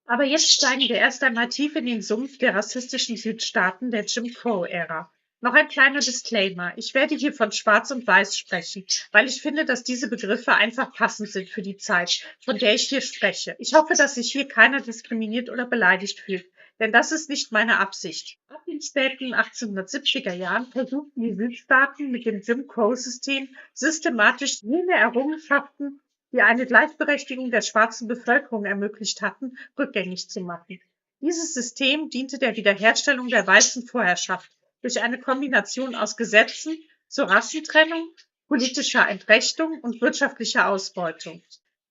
Aber jetzt steigen wir erst einmal tief in den Sumpf der rassistischen Südstaaten der Jim Crow-Ära. Noch ein kleiner Disclaimer. Ich werde hier von Schwarz und Weiß sprechen, weil ich finde, dass diese Begriffe einfach passend sind für die Zeit, von der ich hier spreche. Ich hoffe, dass sich hier keiner diskriminiert oder beleidigt fühlt, denn das ist nicht meine Absicht. Ab den späten 1870er Jahren versuchten die Südstaaten mit dem Jim Crow-System systematisch jene Errungenschaften, die eine Gleichberechtigung der schwarzen Bevölkerung ermöglicht hatten, rückgängig zu machen. Dieses System diente der Wiederherstellung der weißen Vorherrschaft durch eine Kombination aus Gesetzen zur Rassentrennung, politischer Entrechtung und wirtschaftlicher Ausbeutung.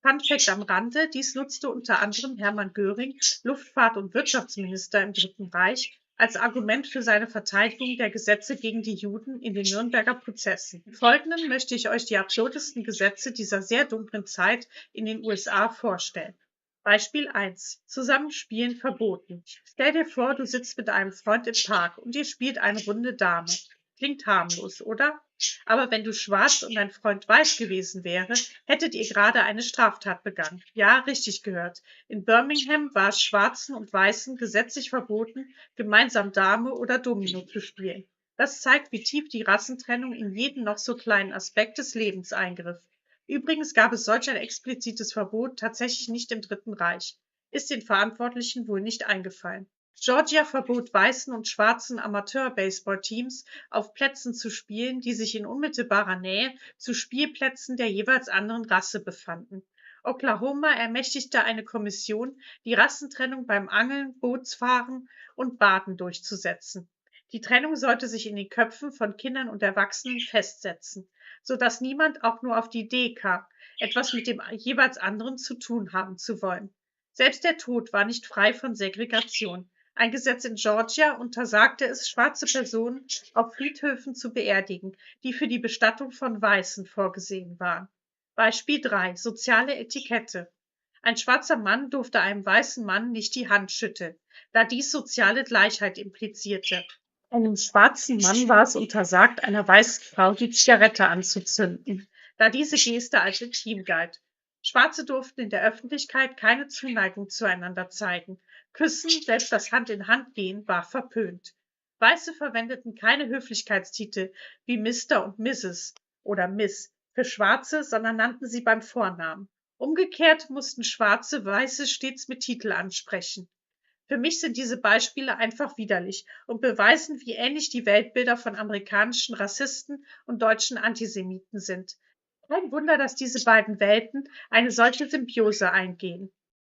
Fun Fact am Rande, dies nutzte unter anderem Hermann Göring, Luftfahrt- und Wirtschaftsminister im Dritten Reich, als Argument für seine Verteidigung der Gesetze gegen die Juden in den Nürnberger Prozessen. Im Folgenden möchte ich euch die absurdesten Gesetze dieser sehr dunklen Zeit in den USA vorstellen. Beispiel 1. Zusammenspielen verboten. Stell dir vor, du sitzt mit einem Freund im Park und ihr spielt eine Runde Dame. Klingt harmlos, oder? Aber wenn du schwarz und dein Freund weiß gewesen wäre, hättet ihr gerade eine Straftat begangen. Ja, richtig gehört. In Birmingham war es Schwarzen und Weißen gesetzlich verboten, gemeinsam Dame oder Domino zu spielen. Das zeigt, wie tief die Rassentrennung in jeden noch so kleinen Aspekt des Lebens eingriff. Übrigens gab es solch ein explizites Verbot tatsächlich nicht im Dritten Reich. Ist den Verantwortlichen wohl nicht eingefallen. Georgia verbot weißen und schwarzen Amateur-Baseball-Teams auf Plätzen zu spielen, die sich in unmittelbarer Nähe zu Spielplätzen der jeweils anderen Rasse befanden. Oklahoma ermächtigte eine Kommission, die Rassentrennung beim Angeln, Bootsfahren und Baden durchzusetzen. Die Trennung sollte sich in den Köpfen von Kindern und Erwachsenen festsetzen, sodass niemand auch nur auf die Idee kam, etwas mit dem jeweils anderen zu tun haben zu wollen. Selbst der Tod war nicht frei von Segregation. Ein Gesetz in Georgia untersagte es, schwarze Personen auf Friedhöfen zu beerdigen, die für die Bestattung von Weißen vorgesehen waren. Beispiel 3. Soziale Etikette. Ein schwarzer Mann durfte einem weißen Mann nicht die Hand schütteln, da dies soziale Gleichheit implizierte. Einem schwarzen Mann war es untersagt, einer weißen Frau die Zigarette anzuzünden, da diese Geste als intim galt. Schwarze durften in der Öffentlichkeit keine Zuneigung zueinander zeigen. Küssen, selbst das Hand in Hand gehen, war verpönt. Weiße verwendeten keine Höflichkeitstitel wie Mister und Mrs. oder Miss für Schwarze, sondern nannten sie beim Vornamen. Umgekehrt mussten Schwarze Weiße stets mit Titel ansprechen. Für mich sind diese Beispiele einfach widerlich und beweisen, wie ähnlich die Weltbilder von amerikanischen Rassisten und deutschen Antisemiten sind. Kein Wunder, dass diese beiden Welten eine solche Symbiose eingehen.